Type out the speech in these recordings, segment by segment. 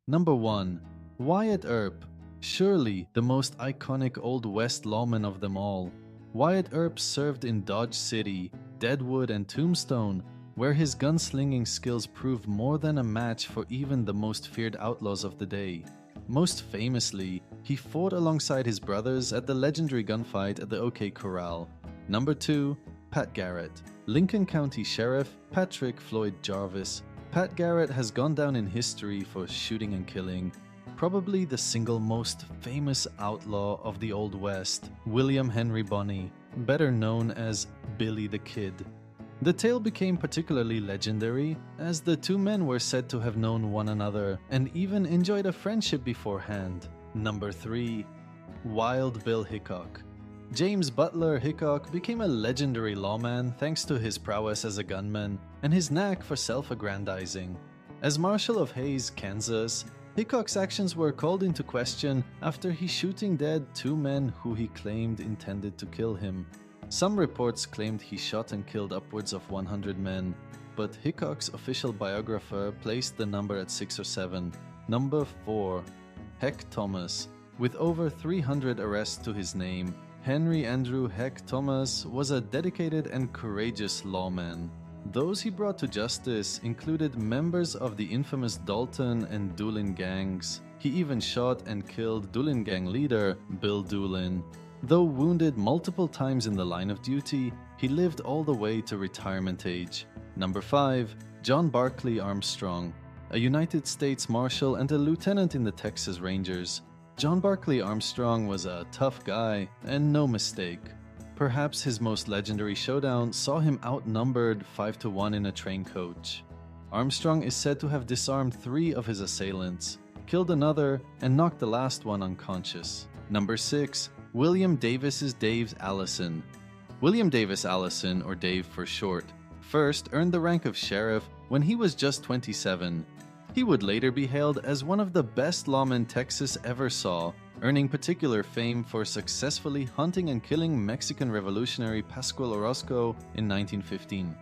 Number 1. Wyatt Earp. Surely the most iconic Old West lawman of them all. Wyatt Earp served in Dodge City, Deadwood, and Tombstone, where his gunslinging skills proved more than a match for even the most feared outlaws of the day. Most famously, he fought alongside his brothers at the legendary gunfight at the OK Corral. Number 2. Pat Garrett. Lincoln County Sheriff Patrick Floyd Jarvis. Pat Garrett has gone down in history for shooting and killing. Probably the single most famous outlaw of the Old West, William Henry Bonney, better known as Billy the Kid. The tale became particularly legendary, as the two men were said to have known one another and even enjoyed a friendship beforehand. Number 3. Wild Bill Hickok. James Butler Hickok became a legendary lawman thanks to his prowess as a gunman and his knack for self-aggrandizing. As Marshal of Hays, Kansas, Hickok's actions were called into question after he shooting dead two men who he claimed intended to kill him. Some reports claimed he shot and killed upwards of 100 men, but Hickok's official biographer placed the number at 6 or 7. Number 4. Heck Thomas. With over 300 arrests to his name, Henry Andrew Heck Thomas was a dedicated and courageous lawman. Those he brought to justice included members of the infamous Dalton and Doolin gangs. He even shot and killed Doolin gang leader Bill Doolin. Though wounded multiple times in the line of duty, he lived all the way to retirement age. Number 5. John Barkley Armstrong. A United States Marshal and a lieutenant in the Texas Rangers. John Barkley Armstrong was a tough guy, and no mistake. Perhaps his most legendary showdown saw him outnumbered 5-1 in a train coach. Armstrong is said to have disarmed 3 of his assailants, killed another, and knocked the last one unconscious. Number 6. William Davis's Dave's Allison. William Davis Allison, or Dave for short, first earned the rank of sheriff when he was just 27. He would later be hailed as one of the best lawmen Texas ever saw, earning particular fame for successfully hunting and killing Mexican revolutionary Pascual Orozco in 1915.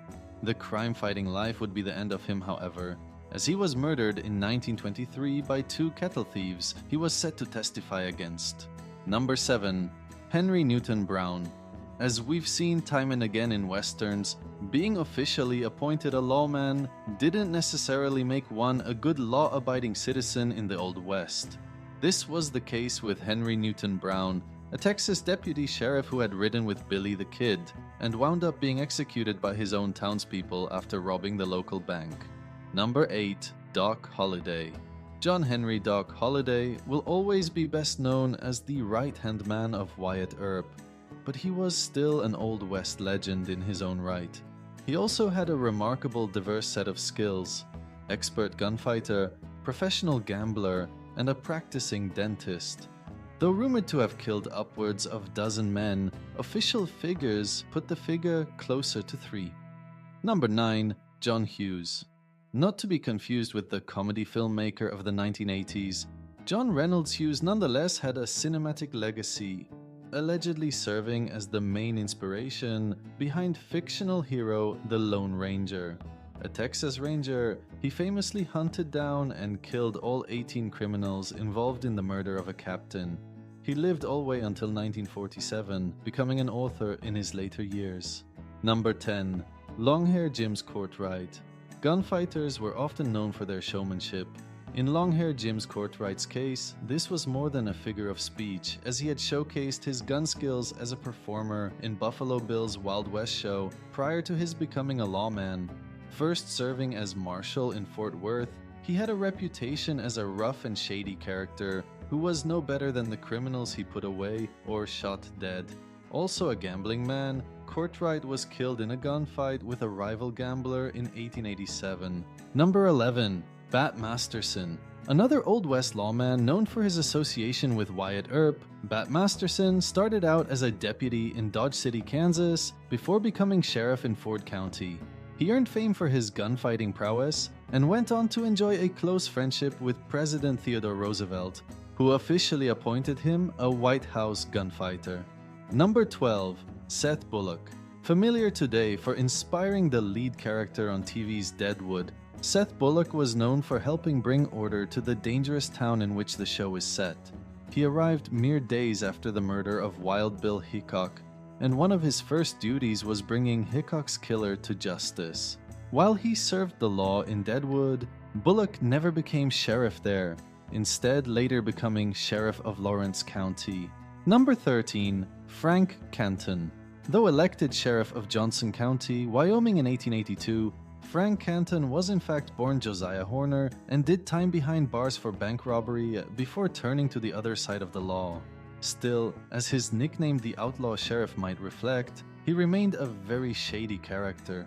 The crime-fighting life would be the end of him, however, as he was murdered in 1923 by 2 cattle thieves he was set to testify against. Number 7. Henry Newton Brown. As we've seen time and again in westerns, being officially appointed a lawman didn't necessarily make one a good law-abiding citizen in the Old West. This was the case with Henry Newton Brown, a Texas deputy sheriff who had ridden with Billy the Kid and wound up being executed by his own townspeople after robbing the local bank. Number 8. Doc Holliday. John Henry Doc Holliday will always be best known as the right-hand man of Wyatt Earp, but he was still an Old West legend in his own right. He also had a remarkable diverse set of skills: expert gunfighter, professional gambler, and a practicing dentist. Though rumored to have killed upwards of 12 men, official figures put the figure closer to 3. Number 9. John Hughes. Not to be confused with the comedy filmmaker of the 1980s, John Reynolds Hughes nonetheless had a cinematic legacy, allegedly serving as the main inspiration behind fictional hero the Lone Ranger. A Texas Ranger, he famously hunted down and killed all 18 criminals involved in the murder of a captain. He lived all the way until 1947, becoming an author in his later years. Number 10. Longhair Jim's Courtright. Gunfighters were often known for their showmanship. In Longhair Jim's Courtright's case, this was more than a figure of speech, as he had showcased his gun skills as a performer in Buffalo Bill's Wild West show prior to his becoming a lawman. First serving as marshal in Fort Worth, he had a reputation as a rough and shady character who was no better than the criminals he put away or shot dead. Also a gambling man, Courtright was killed in a gunfight with a rival gambler in 1887. Number 11. Bat Masterson. Another Old West lawman known for his association with Wyatt Earp, Bat Masterson started out as a deputy in Dodge City, Kansas, before becoming sheriff in Ford County. He earned fame for his gunfighting prowess and went on to enjoy a close friendship with President Theodore Roosevelt, who officially appointed him a White House gunfighter. Number 12. Seth Bullock. Familiar today for inspiring the lead character on TV's Deadwood, Seth Bullock was known for helping bring order to the dangerous town in which the show is set. He arrived mere days after the murder of Wild Bill Hickok, and one of his first duties was bringing Hickok's killer to justice. While he served the law in Deadwood, Bullock never became sheriff there, instead later becoming sheriff of Lawrence County. Number 13. Frank Canton. Though elected sheriff of Johnson County, Wyoming in 1882, Frank Canton was in fact born Josiah Horner and did time behind bars for bank robbery before turning to the other side of the law. Still, as his nickname the Outlaw Sheriff might reflect, he remained a very shady character.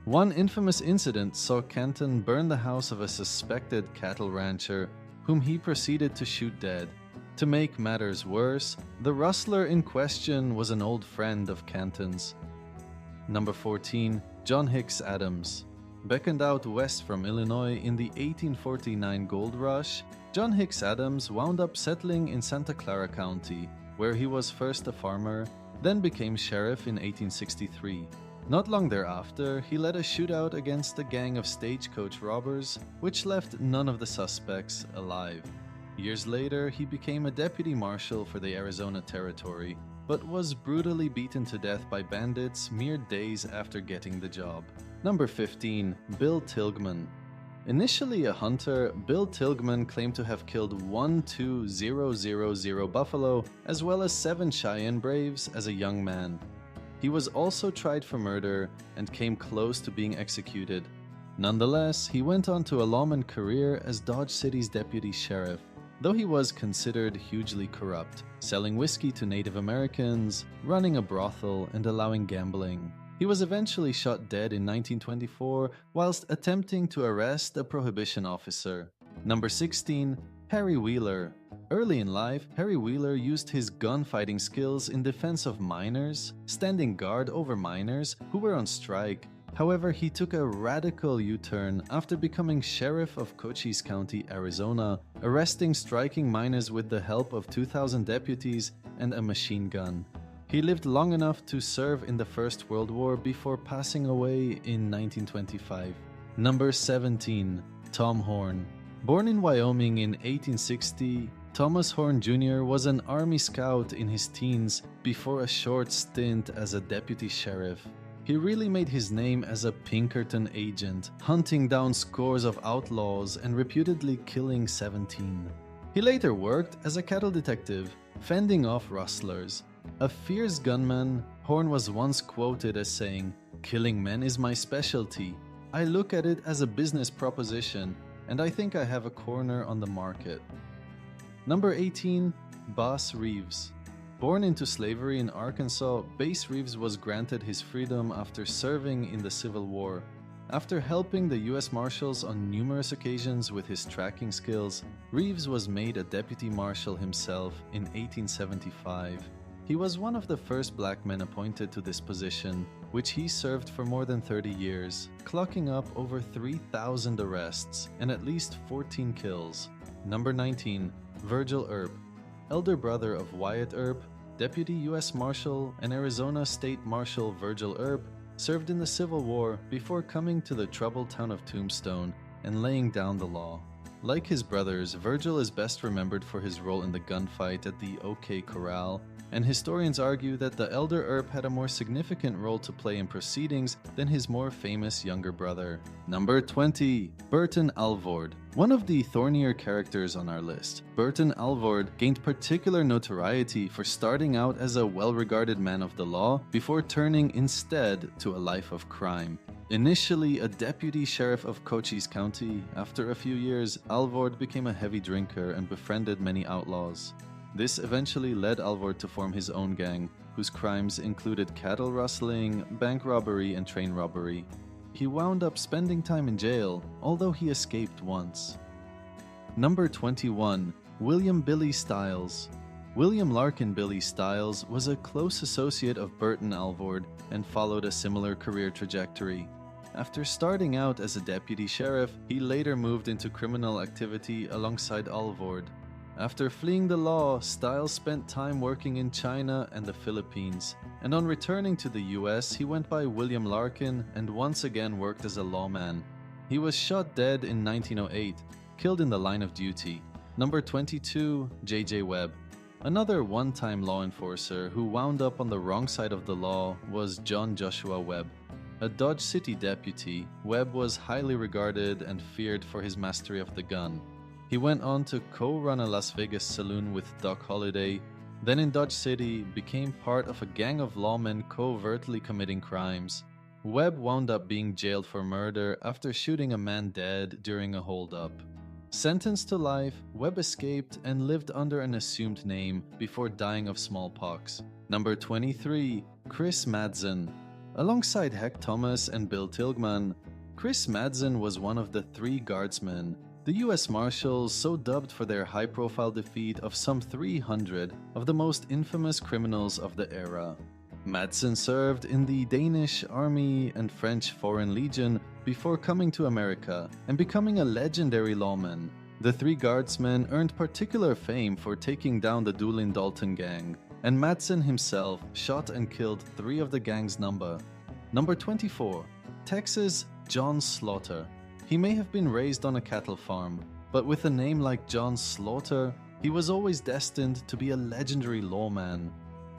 One infamous incident saw Canton burn the house of a suspected cattle rancher, whom he proceeded to shoot dead. To make matters worse, the rustler in question was an old friend of Canton's. Number 14. John Hicks Adams. Beckoned out west from Illinois in the 1849 gold rush, John Hicks Adams wound up settling in Santa Clara County, where he was first a farmer, then became sheriff in 1863. Not long thereafter, he led a shootout against a gang of stagecoach robbers, which left none of the suspects alive. Years later, he became a deputy marshal for the Arizona Territory, but was brutally beaten to death by bandits mere days after getting the job. Number 15. Bill Tilman. Initially a hunter, Bill Tilman claimed to have killed 1,2,000 buffalo as well as 7 Cheyenne Braves as a young man. He was also tried for murder and came close to being executed. Nonetheless, he went on to a lawman career as Dodge City's deputy sheriff, though he was considered hugely corrupt, selling whiskey to Native Americans, running a brothel, and allowing gambling. He was eventually shot dead in 1924 whilst attempting to arrest a prohibition officer. Number 16. Harry Wheeler. Early in life, Harry Wheeler used his gunfighting skills in defense of miners, standing guard over miners who were on strike. However, he took a radical U-turn after becoming sheriff of Cochise County, Arizona, arresting striking miners with the help of 2,000 deputies and a machine gun. He lived long enough to serve in the First World War before passing away in 1925. Number 17. Tom Horn. Born in Wyoming in 1860, Thomas Horn Jr. was an Army scout in his teens before a short stint as a deputy sheriff. He really made his name as a Pinkerton agent, hunting down scores of outlaws and reputedly killing 17. He later worked as a cattle detective, fending off rustlers. A fierce gunman, Horn was once quoted as saying, "Killing men is my specialty. I look at it as a business proposition, and I think I have a corner on the market." Number 18. Bass Reeves. Born into slavery in Arkansas, Bass Reeves was granted his freedom after serving in the Civil War. After helping the U.S. Marshals on numerous occasions with his tracking skills, Reeves was made a deputy marshal himself in 1875. He was one of the first black men appointed to this position, which he served for more than 30 years, clocking up over 3,000 arrests and at least 14 kills. Number 19. Virgil Earp. Elder brother of Wyatt Earp, Deputy U.S. Marshal and Arizona State Marshal Virgil Earp served in the Civil War before coming to the troubled town of Tombstone and laying down the law. Like his brothers, Virgil is best remembered for his role in the gunfight at the OK Corral, and historians argue that the elder Earp had a more significant role to play in proceedings than his more famous younger brother. Number 20. Burton Alvord. One of the thornier characters on our list, Burton Alvord gained particular notoriety for starting out as a well-regarded man of the law before turning instead to a life of crime. Initially a deputy sheriff of Cochise County, after a few years, Alvord became a heavy drinker and befriended many outlaws. This eventually led Alvord to form his own gang, whose crimes included cattle rustling, bank robbery, and train robbery. He wound up spending time in jail, although he escaped once. Number 21. William Billy Stiles. William Larkin Billy Stiles was a close associate of Burton Alvord and followed a similar career trajectory. After starting out as a deputy sheriff, he later moved into criminal activity alongside Alvord. After fleeing the law, Stiles spent time working in China and the Philippines, and on returning to the US, he went by William Larkin and once again worked as a lawman. He was shot dead in 1908, killed in the line of duty. Number 22, J.J. Webb. Another one-time law enforcer who wound up on the wrong side of the law was John Joshua Webb. A Dodge City deputy, Webb was highly regarded and feared for his mastery of the gun. He went on to co-run a Las Vegas saloon with Doc Holliday, then in Dodge City became part of a gang of lawmen covertly committing crimes. Webb wound up being jailed for murder after shooting a man dead during a holdup. Sentenced to life, Webb escaped and lived under an assumed name before dying of smallpox. Number 23, Chris Madsen. Alongside Heck Thomas and Bill Tilman, Chris Madsen was one of the 3 guardsmen, the US Marshals so dubbed for their high-profile defeat of some 300 of the most infamous criminals of the era. Madsen served in the Danish Army and French Foreign Legion before coming to America and becoming a legendary lawman. The 3 guardsmen earned particular fame for taking down the Doolin Dalton gang, and Madsen himself shot and killed 3 of the gang's number. Number 24, Texas John Slaughter. He may have been raised on a cattle farm, but with a name like John Slaughter, he was always destined to be a legendary lawman.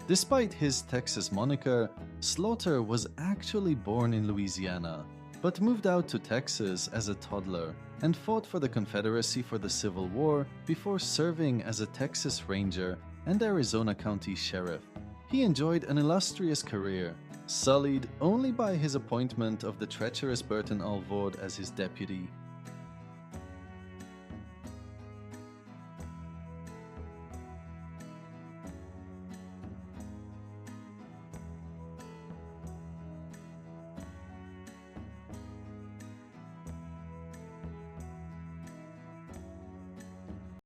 Despite his Texas moniker, Slaughter was actually born in Louisiana, but moved out to Texas as a toddler and fought for the Confederacy for the Civil War before serving as a Texas Ranger and Arizona County Sheriff. He enjoyed an illustrious career, sullied only by his appointment of the treacherous Burton Alvord as his deputy.